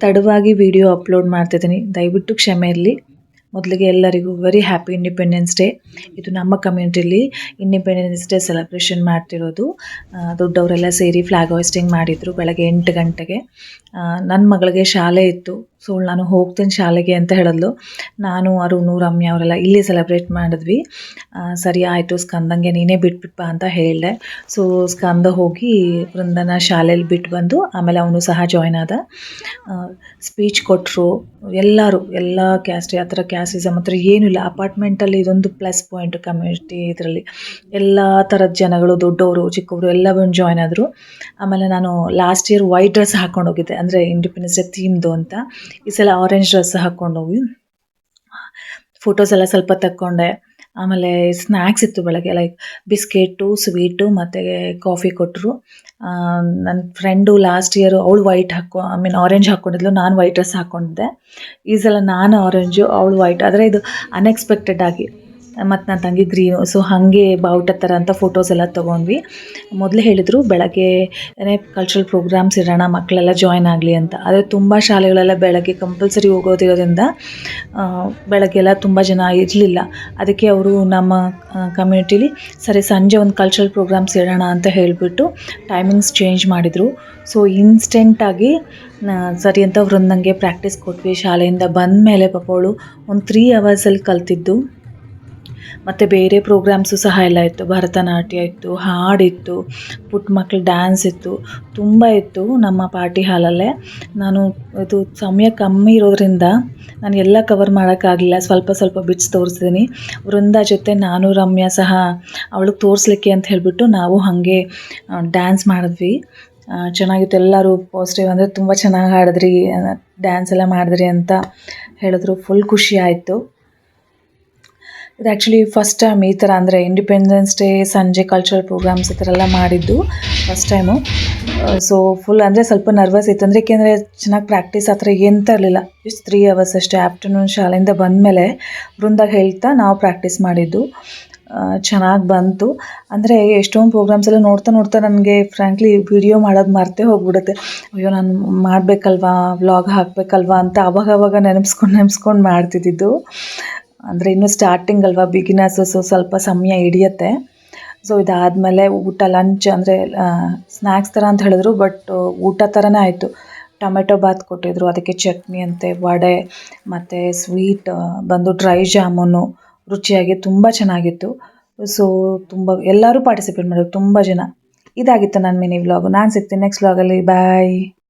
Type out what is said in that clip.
ತಡವಾಗಿ video upload ಮಾಡ್ತಿದ್ದೀನಿ, ದಯವಿಟ್ಟು ಕ್ಷಮೆ ಇರಲಿ. ಮೊದಲಿಗೆ ಎಲ್ಲರಿಗೂ ವೆರಿ ಹ್ಯಾಪಿ ಇಂಡಿಪೆಂಡೆನ್ಸ್ ಡೇ. ಇದು ನಮ್ಮ ಕಮ್ಯುನಿಟಿಲಿ ಇಂಡಿಪೆಂಡೆನ್ಸ್ ಡೇ ಸೆಲೆಬ್ರೇಷನ್ ಮಾಡ್ತಿರೋದು. ದೊಡ್ಡವರೆಲ್ಲ ಸೇರಿ ಫ್ಲಾಗ್ ಹಾಯಿಸ್ಟಿಂಗ್ ಮಾಡಿದರು ಬೆಳಗ್ಗೆ 8 ಗಂಟೆಗೆ. ನನ್ನ ಮಗಳಿಗೆ ಶಾಲೆ ಇತ್ತು, ಸೊ ನಾನು ಹೋಗ್ತೀನಿ ಶಾಲೆಗೆ ಅಂತ ಹೇಳಿದ್ಲು. ನಾನು ಅರುಣು ರಮ್ಯಾ ಅವರೆಲ್ಲ ಇಲ್ಲಿ ಸೆಲೆಬ್ರೇಟ್ ಮಾಡಿದ್ವಿ. ಸರಿ ಆಯಿತು ಸ್ಕಂದಂಗೆ ನೀನೇ ಬಿಟ್ಬಿಟ್ಟು ಬಾ ಅಂತ ಹೇಳಿದೆ. ಸೊ ಸ್ಕಂದ ಹೋಗಿ ವೃಂದನ ಶಾಲೆಯಲ್ಲಿ ಬಿಟ್ಟು ಬಂದು ಆಮೇಲೆ ಅವನು ಸಹ ಜಾಯ್ನ್ ಆದ. ಸ್ಪೀಚ್ ಕೊಟ್ಟರು ಎಲ್ಲರೂ, ಎಲ್ಲ ಕ್ಯಾಸ್ಟ್, ಆ ಥರ ಕ್ಯಾಸ್ಟಿಸಮ್ ಹತ್ರ ಏನೂ ಇಲ್ಲ. ಅಪಾರ್ಟ್ಮೆಂಟಲ್ಲಿ ಇದೊಂದು ಪ್ಲಸ್ ಪಾಯಿಂಟ್ ಕಮ್ಯುನಿಟಿ. ಇದರಲ್ಲಿ ಎಲ್ಲ ಥರದ ಜನಗಳು, ದೊಡ್ಡವರು ಚಿಕ್ಕವರು ಎಲ್ಲ ಬಂದು ಜಾಯ್ನ್ ಆದರು. ಆಮೇಲೆ ನಾನು ಲಾಸ್ಟ್ ಇಯರ್ ವೈಟ್ ಡ್ರೆಸ್ ಹಾಕ್ಕೊಂಡು ಹೋಗಿದ್ದೆ, ಅಂದರೆ ಇಂಡಿಪೆಂಡೆನ್ಸ್ ಡೇ ಥೀಮ್ದು ಅಂತ. ಈ ಸಲ ಆರೆಂಜ್ ಡ್ರೆಸ್ ಹಾಕ್ಕೊಂಡೋಗಿ ಫೋಟೋಸ್ ಎಲ್ಲ ಸ್ವಲ್ಪ ತಕ್ಕೊಂಡೆ. ಆಮೇಲೆ ಸ್ನ್ಯಾಕ್ಸ್ ಇತ್ತು ಬೆಳಗ್ಗೆ, ಲೈಕ್ ಬಿಸ್ಕೆಟು, ಸ್ವೀಟು ಮತ್ತು ಕಾಫಿ ಕೊಟ್ಟರು. ನನ್ನ ಫ್ರೆಂಡು ಲಾಸ್ಟ್ ಇಯರು ಅವಳು ಆರೆಂಜ್ ಹಾಕ್ಕೊಂಡಿದ್ಲು, ನಾನು ವೈಟ್ ಡ್ರೆಸ್ ಹಾಕ್ಕೊಂಡಿದ್ದೆ. ಈ ಸಲ ನಾನು ಆರೆಂಜು, ಅವಳು ವೈಟ್. ಆದರೆ ಇದು ಅನ್ಎಕ್ಸ್ಪೆಕ್ಟೆಡ್ ಆಗಿ, ಮತ್ತು ನನ್ನ ತಂಗಿ ಗ್ರೀನು. ಸೊ ಹಾಗೆ ಬಾವುಟ ಥರ ಅಂತ ಫೋಟೋಸ್ ಎಲ್ಲ ತೊಗೊಂಡ್ವಿ. ಮೊದಲೇ ಹೇಳಿದರು ಬೆಳಗ್ಗೆ ಕಲ್ಚರಲ್ ಪ್ರೋಗ್ರಾಮ್ಸ್ ಇರೋಣ, ಮಕ್ಕಳೆಲ್ಲ ಜಾಯ್ನ್ ಆಗಲಿ ಅಂತ. ಆದರೆ ತುಂಬ ಶಾಲೆಗಳೆಲ್ಲ ಬೆಳಗ್ಗೆ ಕಂಪಲ್ಸರಿ ಹೋಗೋದಿರೋದ್ರಿಂದ ಬೆಳಗ್ಗೆಲ್ಲ ತುಂಬ ಜನ ಇರಲಿಲ್ಲ. ಅದಕ್ಕೆ ಅವರು ನಮ್ಮ ಕಮ್ಯುನಿಟೀಲಿ ಸರಿ ಸಂಜೆ ಒಂದು ಕಲ್ಚರಲ್ ಪ್ರೋಗ್ರಾಮ್ಸ್ ಇರೋಣ ಅಂತ ಹೇಳಿಬಿಟ್ಟು ಟೈಮಿಂಗ್ಸ್ ಚೇಂಜ್ ಮಾಡಿದರು. ಸೊ ಇನ್ಸ್ಟೆಂಟಾಗಿ ಸರಿ ಅಂತ ವೃಂದಂಗೆ ಪ್ರಾಕ್ಟೀಸ್ ಕೊಟ್ವಿ. ಶಾಲೆಯಿಂದ ಬಂದ ಮೇಲೆ ಪಾಪ ಅವಳು ಒಂದು 3 ಅವರ್ಸಲ್ಲಿ ಕಲ್ತಿದ್ದು. ಮತ್ತು ಬೇರೆ ಪ್ರೋಗ್ರಾಮ್ಸು ಸಹ ಎಲ್ಲ ಇತ್ತು. ಭರತನಾಟ್ಯ ಇತ್ತು, ಹಾಡಿತ್ತು, ಪುಟ್ಟ ಮಕ್ಕಳು ಡ್ಯಾನ್ಸ್ ಇತ್ತು, ತುಂಬ ಇತ್ತು ನಮ್ಮ ಪಾರ್ಟಿ ಹಾಲಲ್ಲೇ. ನಾನು ಇದು ಸಮಯ ಕಮ್ಮಿ ಇರೋದ್ರಿಂದ ನಾನು ಎಲ್ಲ ಕವರ್ ಮಾಡೋಕ್ಕಾಗಲಿಲ್ಲ, ಸ್ವಲ್ಪ ಸ್ವಲ್ಪ ಬಿಟ್ಸ್ ತೋರಿಸ್ತೀನಿ. ವೃಂದ ಜೊತೆ ನಾನು ರಮ್ಯಾ ಸಹ ಅವಳಿಗೆ ತೋರಿಸ್ಲಿಕ್ಕೆ ಅಂತ ಹೇಳಿಬಿಟ್ಟು ನಾವು ಹಾಗೆ ಡ್ಯಾನ್ಸ್ ಮಾಡಿದ್ವಿ. ಚೆನ್ನಾಗಿತ್ತು. ಎಲ್ಲರೂ ಪಾಸಿಟಿವ್, ಅಂದರೆ ತುಂಬ ಚೆನ್ನಾಗಿ ಹಾಡಿದ್ರಿ, ಡ್ಯಾನ್ಸ್ ಎಲ್ಲ ಮಾಡಿದ್ರಿ ಅಂತ ಹೇಳಿದ್ರು. ಫುಲ್ ಖುಷಿ ಆಯಿತು. ಇದು ಆ್ಯಕ್ಚುಲಿ ಫಸ್ಟ್ ಟೈಮ್ ಈ ಥರ, ಅಂದರೆ ಇಂಡಿಪೆಂಡೆನ್ಸ್ ಡೇ ಸಂಜೆ ಕಲ್ಚರಲ್ ಪ್ರೋಗ್ರಾಮ್ಸ್ ಈ ಥರ ಎಲ್ಲ ಮಾಡಿದ್ದು ಫಸ್ಟ್ ಟೈಮು. ಸೊ ಫುಲ್ ಅಂದರೆ ಸ್ವಲ್ಪ ನರ್ವಸ್ ಇತ್ತು, ಅಂದರೆ ಏಕೆಂದರೆ ಚೆನ್ನಾಗಿ ಪ್ರಾಕ್ಟೀಸ್ ಆ ಥರ ಎಂತ ಇರಲಿಲ್ಲ. ಜಸ್ಟ್ 3 ಅವರ್ಸ್ ಅಷ್ಟೇ. ಆಫ್ಟರ್ನೂನ್ ಶಾಲೆಯಿಂದ ಬಂದಮೇಲೆ ವೃಂದಾಗ ಹೇಳ್ತಾ ನಾವು ಪ್ರಾಕ್ಟೀಸ್ ಮಾಡಿದ್ದು. ಚೆನ್ನಾಗಿ ಬಂತು. ಅಂದರೆ ಎಷ್ಟೊಂದು ಪ್ರೋಗ್ರಾಮ್ಸ್ ಎಲ್ಲ ನೋಡ್ತಾ ನೋಡ್ತಾ ನನಗೆ ಫ್ರ್ಯಾಂಕ್ಲಿ ವಿಡಿಯೋ ಮಾಡೋದು ಮರ್ತೇ ಹೋಗ್ಬಿಡುತ್ತೆ. ಅಯ್ಯೋ ನಾನು ಮಾಡಬೇಕಲ್ವಾ, ವ್ಲಾಗ್ ಹಾಕಬೇಕಲ್ವಾ ಅಂತ ಆವಾಗ ನೆನೆಸ್ಕೊಂಡು ಮಾಡ್ತಿದ್ದಿದ್ದು. ಅಂದರೆ ಇನ್ನೂ ಸ್ಟಾರ್ಟಿಂಗ್ ಅಲ್ವಾ, ಬಿಗಿನರ್ಸು, ಸೊ ಸ್ವಲ್ಪ ಸಮಯ ಹಿಡಿಯುತ್ತೆ. ಸೊ ಇದಾದಮೇಲೆ ಊಟ, ಲಂಚ್, ಅಂದರೆ ಸ್ನ್ಯಾಕ್ಸ್ ಥರ ಅಂತ ಹೇಳಿದ್ರು, ಬಟ್ ಊಟ ಥರನೇ ಆಯಿತು. ಟೊಮೆಟೊ ಬಾತ್ ಕೊಟ್ಟಿದ್ರು, ಅದಕ್ಕೆ ಚಟ್ನಿ ಅಂತೆ, ವಡೆ ಮತ್ತು ಸ್ವೀಟ್ ಬಂದು ಡ್ರೈ ಜಾಮೂನು, ರುಚಿಯಾಗಿ ತುಂಬ ಚೆನ್ನಾಗಿತ್ತು. ಸೊ ತುಂಬ ಎಲ್ಲರೂ ಪಾರ್ಟಿಸಿಪೇಟ್ ಮಾಡಿದ್ರು, ತುಂಬ ಜನ. ಇದಾಗಿತ್ತು ನನ್ನ ಮಿನಿ ವ್ಲಾಗು. ನಾನು ಸಿಗ್ತೀನಿ ನೆಕ್ಸ್ಟ್ ವ್ಲಾಗಲ್ಲಿ. ಬಾಯ್.